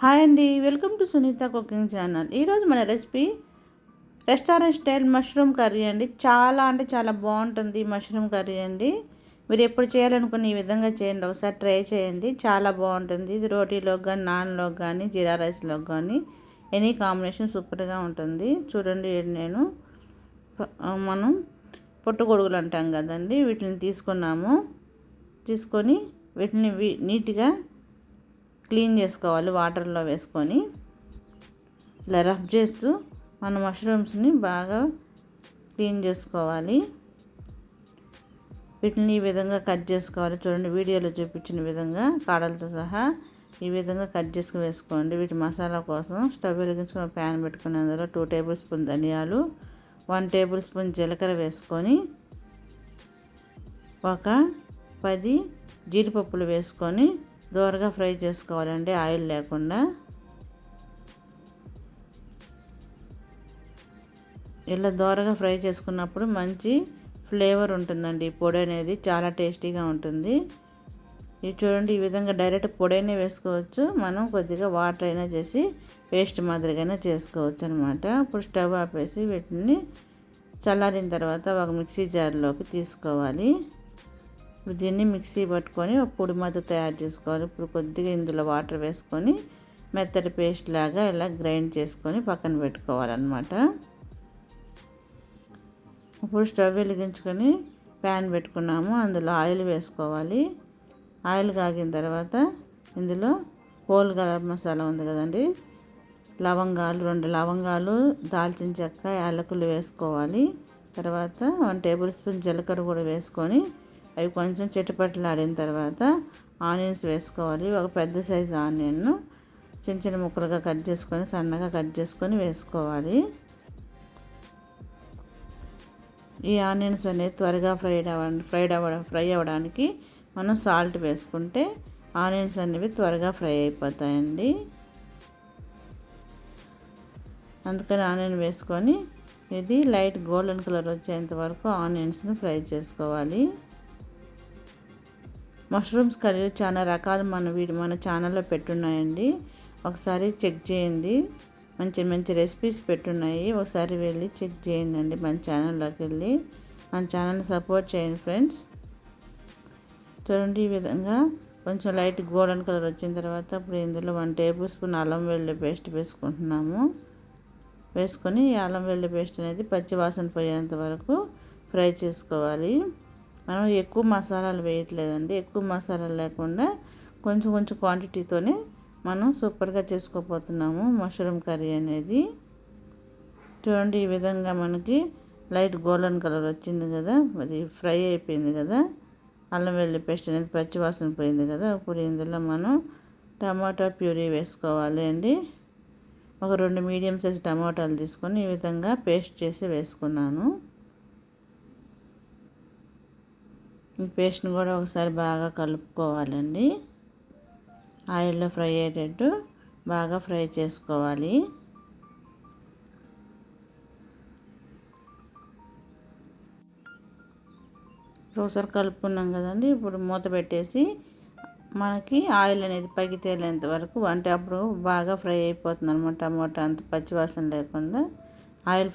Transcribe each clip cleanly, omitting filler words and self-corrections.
Hi అండి, welcome to Sunitha cooking channel. ఈరోజు మన recipe restaurant style mushroom curry అండి. చాలా అంటే చాలా బాగుంటుంది మష్రూమ్ కర్రీ అండి. మీరు ఎప్పుడు చేయాలనుకున్న ఈ విధంగా చేయండి, ఒకసారి ట్రై చేయండి. చాలా బాగుంటుంది. ఇది రోటీలోకి కానీ, నాన్లోకి కానీ, జీరా రైస్లోకి కానీ ఎనీ కాంబినేషన్ సూపర్గా ఉంటుంది. చూడండి, మనం పొట్టుగొడుగులు అంటాం కదండి, వీటిని తీసుకొని వీటిని నీట్గా క్లీన్ చేసుకోవాలి. వాటర్లో వేసుకొని ఇలా రఫ్ చేస్తూ మన మష్రూమ్స్ని బాగా క్లీన్ చేసుకోవాలి. వీటిని ఈ విధంగా కట్ చేసుకోవాలి. చూడండి, వీడియోలో చూపించిన విధంగా కాడలతో సహా ఈ విధంగా కట్ చేసుకుని వేసుకోండి. వీటి మసాలా కోసం స్టవ్ వెలిగించుకొని ప్యాన్ పెట్టుకుని అందులో 2 టేబుల్ స్పూన్ ధనియాలు, 1 టేబుల్ స్పూన్ జీలకర్ర వేసుకొని ఒక 10 జీడిపప్పులు వేసుకొని దోరగా ఫ్రై చేసుకోవాలండి, ఆయిల్ లేకుండా. ఇలా దోరగా ఫ్రై చేసుకున్నప్పుడు మంచి ఫ్లేవర్ ఉంటుందండి. ఈ పొడి అనేది చాలా టేస్టీగా ఉంటుంది. ఇది చూడండి, ఈ విధంగా డైరెక్ట్ పొడైనా వేసుకోవచ్చు, మనం కొద్దిగా వాటర్ అయినా చేసి పేస్ట్ మాదిరిగానే చేసుకోవచ్చు అనమాట. ఇప్పుడు స్టవ్ ఆపేసి వీటిని చల్లారిన తర్వాత ఒక మిక్సీ జార్లోకి తీసుకోవాలి. ఇప్పుడు దీన్ని మిక్సీ పట్టుకొని ఒక పొడి మాదిరి తయారు చేసుకోవాలి. ఇప్పుడు కొద్దిగా ఇందులో వాటర్ వేసుకొని మెత్తటి పేస్ట్ లాగా ఇలా గ్రైండ్ చేసుకొని పక్కన పెట్టుకోవాలన్నమాట. ఇప్పుడు స్టవ్ వెలిగించుకొని ప్యాన్ పెట్టుకున్నాము, అందులో ఆయిల్ వేసుకోవాలి. ఆయిల్ కాగిన తర్వాత ఇందులో హోల్ గరం మసాలా ఉంది కదండి, లవంగాలు 2 లవంగాలు, దాల్చిన చెక్క, యాలకులు వేసుకోవాలి. తర్వాత 1 టేబుల్ స్పూన్ జీలకర్ర కూడా వేసుకొని అవి కొంచెం చిటపటలాడిన తర్వాత ఆనియన్స్ వేసుకోవాలి. ఒక పెద్ద సైజు ఆనియన్ను చిన్న చిన్న ముక్కలుగా కట్ చేసుకొని సన్నగా కట్ చేసుకొని వేసుకోవాలి. ఈ ఆనియన్స్ అనేది త్వరగా ఫ్రై అవ్వడానికి మనం సాల్ట్ వేసుకుంటే ఆనియన్స్ అనేవి త్వరగా ఫ్రై అయిపోతాయండి. అందుకని ఆనియన్ వేసుకొని ఇది లైట్ గోల్డెన్ కలర్ వచ్చేంత వరకు ఆనియన్స్ని ఫ్రై చేసుకోవాలి. మష్రూమ్స్ కర్రీ చాలా రకాలు మన ఛానల్లో పెట్టున్నాయండి, ఒకసారి చెక్ చేయండి. మంచి మంచి రెసిపీస్ పెట్టున్నాయి, ఒకసారి వెళ్ళి చెక్ చేయండి అండి. మన ఛానల్లోకి వెళ్ళి మన ఛానల్ని సపోర్ట్ చేయండి ఫ్రెండ్స్. చూడండి, ఈ విధంగా కొంచెం లైట్ గోల్డెన్ కలర్ వచ్చిన తర్వాత ఇప్పుడు ఇందులో 1 టేబుల్ స్పూన్ అల్లం వెల్లుల్లి పేస్ట్ వేసుకుంటున్నాము. వేసుకొని ఈ అల్లం వెల్లుల్లి పేస్ట్ అనేది పచ్చి వాసన పోయేంత వరకు ఫ్రై చేసుకోవాలి. మనం ఎక్కువ మసాలాలు వేయట్లేదండి, ఎక్కువ మసాలాలు లేకుండా కొంచెం కొంచెం క్వాంటిటీతోనే మనం సూపర్గా చేసుకోపోతున్నాము మష్రూమ్ కర్రీ అనేది. చూడండి, ఈ విధంగా మనకి లైట్ గోల్డెన్ కలర్ వచ్చింది కదా, అది ఫ్రై అయిపోయింది కదా, అల్లం వెల్లుల్లి పేస్ట్ అనేది పచ్చి వాసన పోయింది కదా. ఇప్పుడు ఇందులో మనం టమాటా ప్యూరీ వేసుకోవాలి అండి. ఒక 2 మీడియం సైజ్ టమాటాలు తీసుకొని ఈ విధంగా పేస్ట్ చేసి వేసుకున్నాను. ఈ పేస్ట్ని కూడా ఒకసారి బాగా కలుపుకోవాలండి. ఆయిల్లో ఫ్రై అయ్యేటట్టు బాగా ఫ్రై చేసుకోవాలి. ఒకసారి కలుపుకున్నాం కదండి, ఇప్పుడు మూత పెట్టేసి మనకి ఆయిల్ అనేది పైకి తేలేంత వరకు, అంటే అప్పుడు బాగా ఫ్రై అయిపోతుంది అనమాట. టమాటా అంత పచ్చివాసన లేకుండా ఆయిల్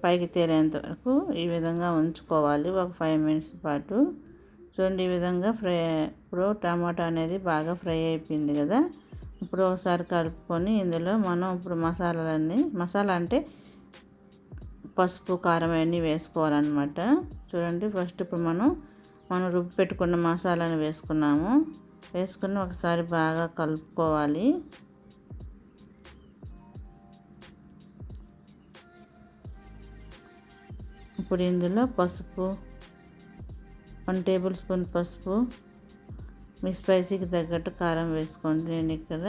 పైకి తేలేంత వరకు ఈ విధంగా ఉంచుకోవాలి ఒక 5 మినిట్స్ పాటు. చూడండి, ఈ విధంగా ఇప్పుడు టమాటా అనేది బాగా ఫ్రై అయిపోయింది కదా. ఇప్పుడు ఒకసారి కలుపుకొని ఇందులో మనం ఇప్పుడు మసాలా అంటే పసుపు, కారం అవన్నీ వేసుకోవాలన్నమాట. చూడండి, ఫస్ట్ ఇప్పుడు మనం రుబ్బి పెట్టుకున్న మసాలాను వేసుకుని ఒకసారి బాగా కలుపుకోవాలి. ఇప్పుడు ఇందులో పసుపు 1 టేబుల్ స్పూన్ పసుపు, మీ స్పైసీకి తగ్గట్టు కారం వేసుకోండి. నేను ఇక్కడ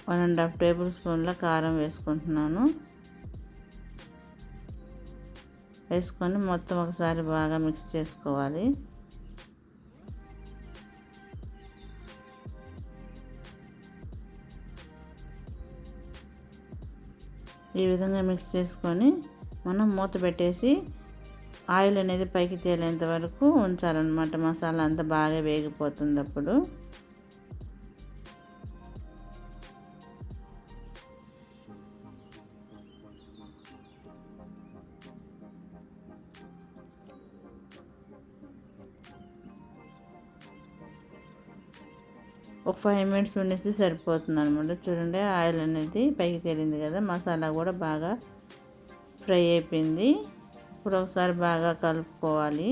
1.5 టేబుల్ స్పూన్ల కారం వేసుకుంటున్నాను. వేసుకొని మొత్తం ఒకసారి బాగా మిక్స్ చేసుకోవాలి. ఈ విధంగా మిక్స్ చేసుకొని మనం మూత పెట్టేసి ఆయిల్ అనేది పైకి తేలేంత వరకు ఉంచాలన్నమాట. మసాలా అంతా బాగా వేగిపోతుంది. అప్పుడు ఒక 5 మినిట్స్ ఉండిస్తే సరిపోతుంది అనమాట. చూడండి ఆయిల్ అనేది పైకి తేలింది కదా, మసాలా కూడా బాగా ఫ్రై అయిపోయింది. ఇప్పుడు ఒకసారి బాగా కలుపుకోవాలి.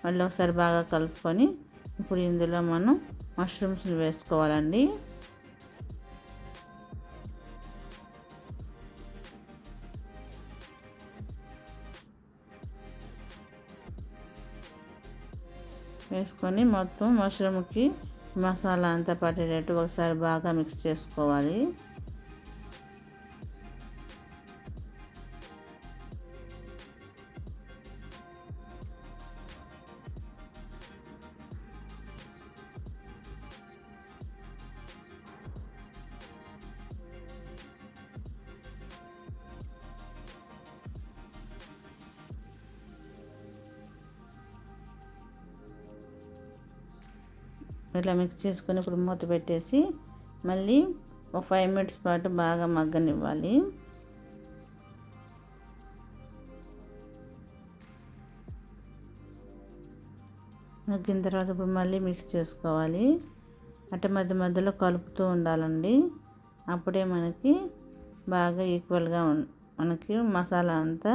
మళ్ళీ ఒకసారి బాగా కలుపుకొని ఇప్పుడు ఇందులో మనం మష్రూమ్స్ని వేసుకోవాలండి. వేసుకొని మొత్తం మష్రూమ్కి మసాలా అంతా పట్టేటట్టు ఒకసారి బాగా మిక్స్ చేసుకోవాలి. ఇట్లా మిక్స్ చేసుకొని ఇప్పుడు మూత పెట్టేసి మళ్ళీ ఒక 5 మినిట్స్ పాటు బాగా మగ్గనివ్వాలి. మగ్గిన తర్వాత ఇప్పుడు మళ్ళీ మిక్స్ చేసుకోవాలి. అటు మధ్య మధ్యలో కలుపుతూ ఉండాలండి. అప్పుడే మనకి బాగా ఈక్వల్గా మనకి మసాలా అంతా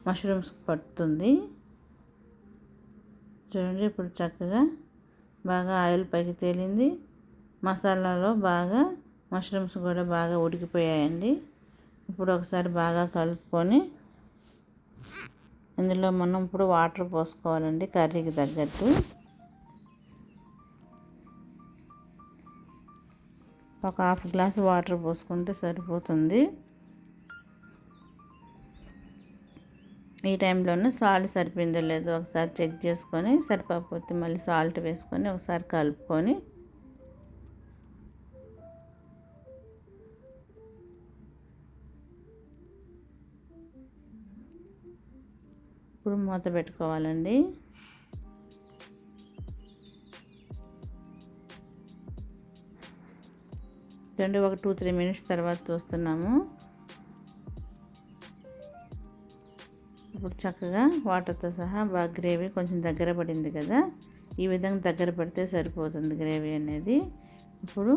మష్రూమ్స్కి పట్టుతుంది. చూడండి ఇప్పుడు చక్కగా బాగా ఆయిల్ పైకి తేలింది. మసాలాలో బాగా మష్రూమ్స్ కూడా బాగా ఉడికిపోయాయండి. ఇప్పుడు ఒకసారి బాగా కలుపుకొని ఇందులో మనం ఇప్పుడు వాటర్ పోసుకోవాలండి కర్రీకి తగ్గట్టు. ఒక హాఫ్ గ్లాస్ వాటర్ పోసుకుంటే సరిపోతుంది. ఈ టైంలోనే సాల్ట్ సరిపోయిందో లేదో ఒకసారి చెక్ చేసుకొని, సరిపోతే మళ్ళీ సాల్ట్ వేసుకొని ఒకసారి కలుపుకొని ఇప్పుడు మూత పెట్టుకోవాలండి. చూడండి ఒక 2-3 మినిట్స్ తర్వాత చూస్తున్నాము. ఇప్పుడు చక్కగా వాటర్తో సహా బాగా గ్రేవీ కొంచెం దగ్గర పడింది కదా, ఈ విధంగా దగ్గర పడితే సరిపోతుంది గ్రేవీ అనేది. ఇప్పుడు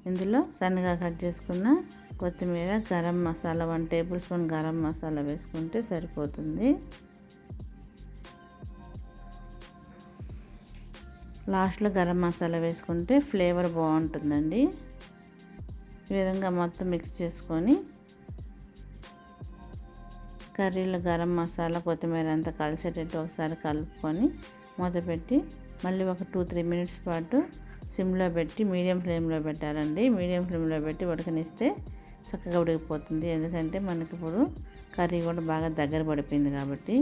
ఇందులో సన్నగా కట్ చేసుకున్న కొత్తిమీర, గరం మసాలా 1 టేబుల్ స్పూన్ గరం మసాలా వేసుకుంటే సరిపోతుంది. లాస్ట్లో గరం మసాలా వేసుకుంటే ఫ్లేవర్ బాగుంటుందండి. ఈ విధంగా మొత్తం మిక్స్ చేసుకొని కర్రీలో గరం మసాలా కొత్తిమీర అంతా కలిసేటట్టు ఒకసారి కలుపుకొని మూత పెట్టి మళ్ళీ ఒక 2-3 మినిట్స్ పాటు సిమ్లో పెట్టి మీడియం ఫ్లేమ్లో పెట్టాలండి. మీడియం ఫ్లేమ్లో పెట్టి ఉడకనిస్తే చక్కగా ఉడికిపోతుంది. ఎందుకంటే మనకి ఇప్పుడు కర్రీ కూడా బాగా దగ్గర పడిపోయింది కాబట్టి.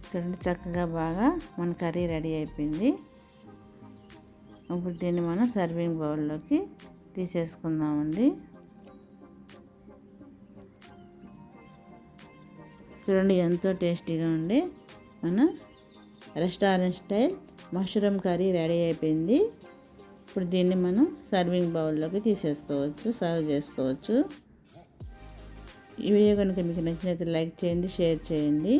చూడండి చక్కగా బాగా మన కర్రీ రెడీ అయిపోయింది. ఇప్పుడు దీన్ని మనం సర్వింగ్ బౌల్లోకి తీసేసుకుందామండి. చూడండి ఎంతో టేస్టీగా ఉండే మన restaurant style mushroom curry ready అయిపోయింది. ఇప్పుడు దీన్ని మనం సర్వింగ్ బౌల్లోకి తీసేసుకోవచ్చు, సర్వ్ చేసుకోవచ్చు. ఈ వీడియో కనుక మీకు నచ్చినట్లయితే లైక్ చేయండి, షేర్ చేయండి.